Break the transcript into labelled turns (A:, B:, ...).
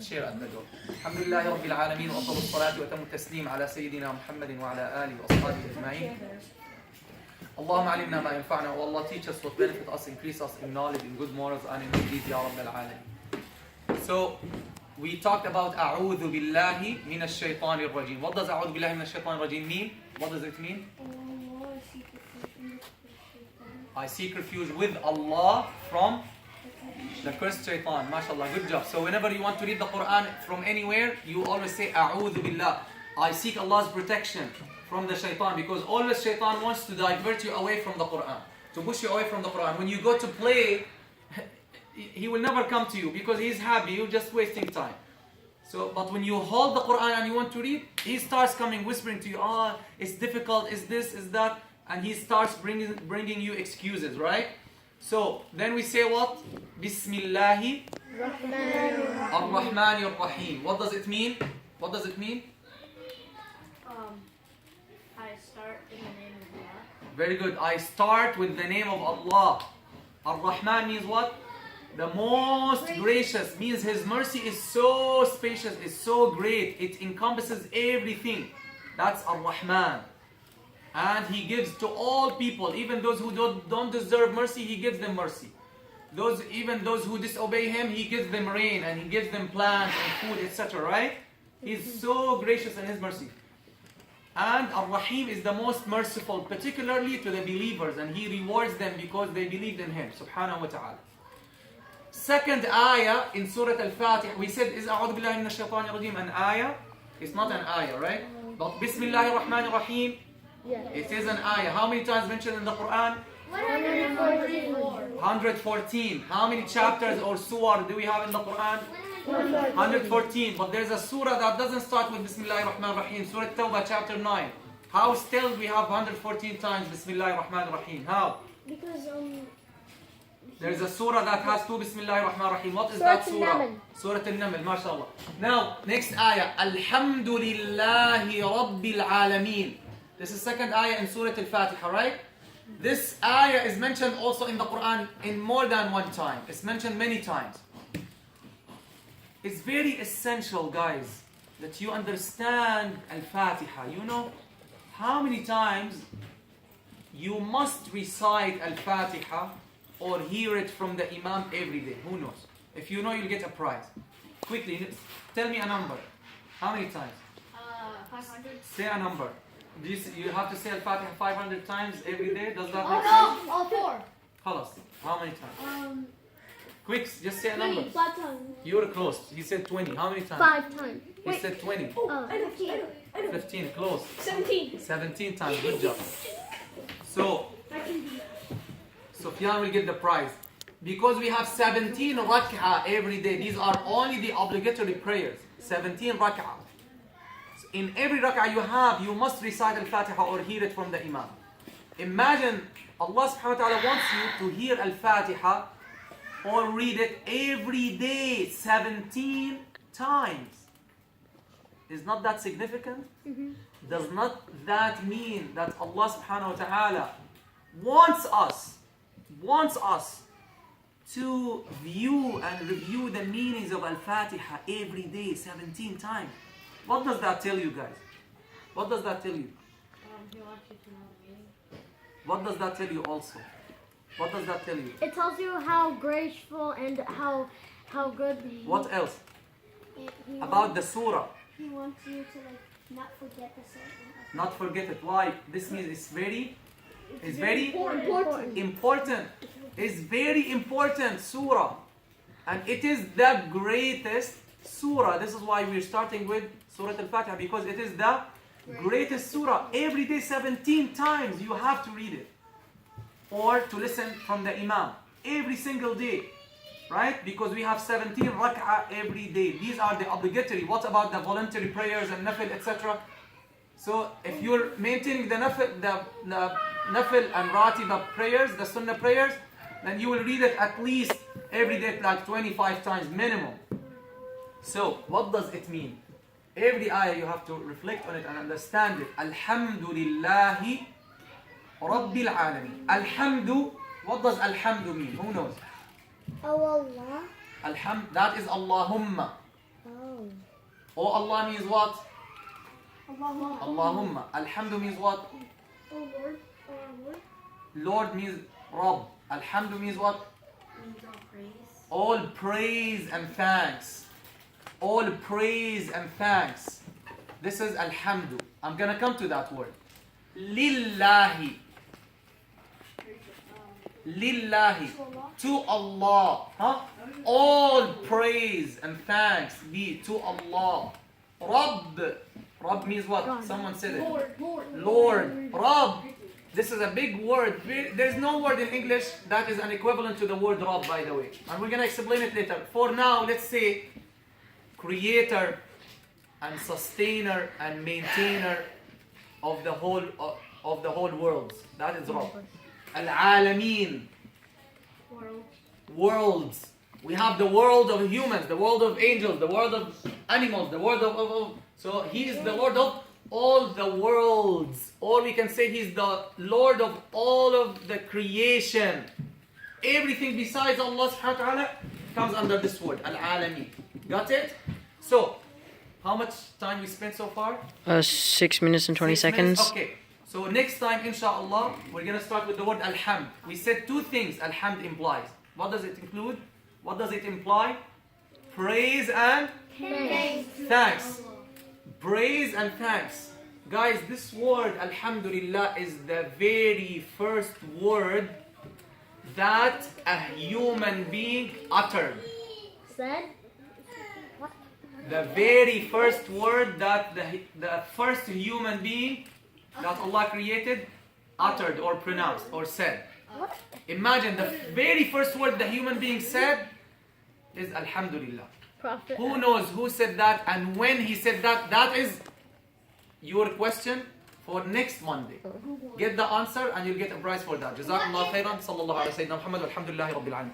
A: chair at the door. Alhamdulillah Rabbil Alameen wa afdalu salatu wa tamu taslim ala Sayyidina Muhammadin wa ala alihi wa ashabihi ajma'in. Allahumma alimna ma yanfa'na. O Allah, teach us what benefit us, increase us in knowledge, in good morals, and in good deeds, Ya Rabbil Alameen. So, we talked about A'udhu Billahi Minash Shaitanir Rajim. What does A'udhu Billahi Minash Shaitanir Rajim mean? What does it mean? I seek refuge with Allah from the cursed shaitan. MashaAllah, good job. So whenever you want to read the Quran from anywhere, you always say A'udhu Billah. I seek Allah's protection from the shaitan, because always shaitan wants to divert you away from the Quran, to push you away from the Quran. When you go to play, he will never come to you because he's happy, you're just wasting time. So, but when you hold the Quran and you want to read, he starts coming whispering to you, it's difficult, it's this, it's that, and he starts bringing you excuses, right? So then we say what? Bismillahi ar-Rahmani ar-Rahim. What does it mean? What does it mean?
B: I start in the name of Allah.
A: Very good. I start with the name of Allah. Ar-Rahman means what? The most gracious, means His mercy is so spacious, is so great. It encompasses everything. That's Ar-Rahman. And He gives to all people, even those who don't deserve mercy, He gives them mercy. Even those who disobey Him, He gives them rain and He gives them plants and food, etc. Right? He's so gracious in His mercy. And Ar-Rahim is the most merciful, particularly to the believers, and He rewards them because they believed in Him, subhanahu wa ta'ala. Second ayah in Surah Al-Fatiha, we said, is A'udhu Billahi Minash Shaitanir Rajim an ayah? It's not an ayah, right? But Bismillahir Rahmanir Rahim, it is an ayah. How many times mentioned in the Quran? 114. How many chapters or surah do we have in the Quran? 114. But there's a surah that doesn't start with Bismillahir Rahmanir Rahim. Surah Tawbah chapter 9. How still we have 114 times Bismillahir Rahmanir Rahim? How?
B: Because
A: There's a surah that has two Bismillahir Rahmanir Rahim. What is that surah? Surah Al-Naml, mashallah. Now, next ayah. Alhamdulillahi Rabbil Alameen. This is second ayah in Surah Al-Fatiha, right? This ayah is mentioned also in the Quran in more than one time. It's mentioned many times. It's very essential, guys, that you understand Al-Fatiha. You know how many times you must recite Al-Fatiha or hear it from the Imam every day? Who knows? If you know, you'll get a prize. Quickly, tell me a number. How many times?
B: 500.
A: Say a number. You have to say Al-Fatiha 500 times every day? Does that
B: Oh
A: make
B: no!
A: sense?
B: All 4.
A: Khalas. How many times? Quick, just say a
B: 20.
A: number.
B: 5 times.
A: You were close. He said 20. How many times?
B: 5 times.
A: He said 20.
B: 15.
A: 15. Close.
B: 17.
A: 17 times. Good job. So, Sufyan will get the prize. Because we have 17 rak'ah every day. These are only the obligatory prayers. 17 rak'ah. In every rak'ah you must recite Al-Fatiha or hear it from the Imam. Imagine Allah subhanahu wa ta'ala wants you to hear Al-Fatiha or read it every day 17 times. Is not that significant? Does not that mean that Allah subhanahu wa ta'ala wants us to view and review the meanings of Al-Fatiha every day 17 times? What does that tell you, guys? What does that tell you?
B: He wants you to know the meaning.
A: What does that tell you also? What does that tell you?
C: It tells you how graceful and how good
A: What else?
B: He
A: About the surah.
B: He wants you to not forget the surah.
A: Not forget it. Why? This means it's very
B: Important.
A: important. It's very important surah. And it is the greatest surah. This is why we're starting with Surah Al-Fatiha, because it is the greatest surah. Every day 17 times you have to read it. Or to listen from the Imam. Every single day. Right? Because we have 17 rak'ah every day. These are the obligatory. What about the voluntary prayers and nafil, etc.? So if you're maintaining the nafil and ratiba prayers, the sunnah prayers, then you will read it at least every day like 25 times minimum. So what does it mean? Every ayah you have to reflect on it and understand it. Alhamdulillahi Rabbil Alameen. Alhamdu, what does Alhamdu mean? Who knows?
C: Oh Allah.
A: That is Allahumma. Oh Allah means what?
B: Allahumma.
A: Allahumma. Alhamdu means what?
B: Oh Lord. Oh Lord.
A: Lord means Rabb. Alhamdu means what?
B: Means all praise.
A: All praise and thanks. All praise and thanks. This is Alhamdu. I'm gonna come to that word. Lillahi. Lillahi. To Allah. Huh? All praise and thanks be to Allah. Rabb. Rabb means what? Someone said it. Lord. Rabb. This is a big word. There's no word in English that is an equivalent to the word Rabb, by the way. And we're going to explain it later. For now, let's say creator and sustainer and maintainer of the whole world. That is Rabb. Al-Alameen. Worlds. We have the world of humans, the world of angels, the world of animals, the world of so he is the Lord of all the worlds. Or we can say he's the Lord of all of the creation. Everything besides Allah subhanahu wa ta'ala comes under this word, Al-Alami. Got it? So, how much time we spent so far?
D: 6 minutes and 20
A: 6 minutes?
D: seconds.
A: Okay. So next time, inshallah, we're going to start with the word Alhamd. We said two things Alhamd implies. What does it include? What does it imply? Praise and thanks. Praise and thanks. Guys, this word Alhamdulillah is the very first word that a human being uttered.
C: Said?
A: The very first word that the first human being that Allah created uttered or pronounced or said. Imagine the very first word the human being said is Alhamdulillah.
C: Prophet.
A: Who knows who said that and when he said that? That is your question for next Monday. Get the answer and you'll get a prize for that. Jazakallah khairan. Sallallahu alayhi wa sallam. Alhamdulillah rabbil alamin.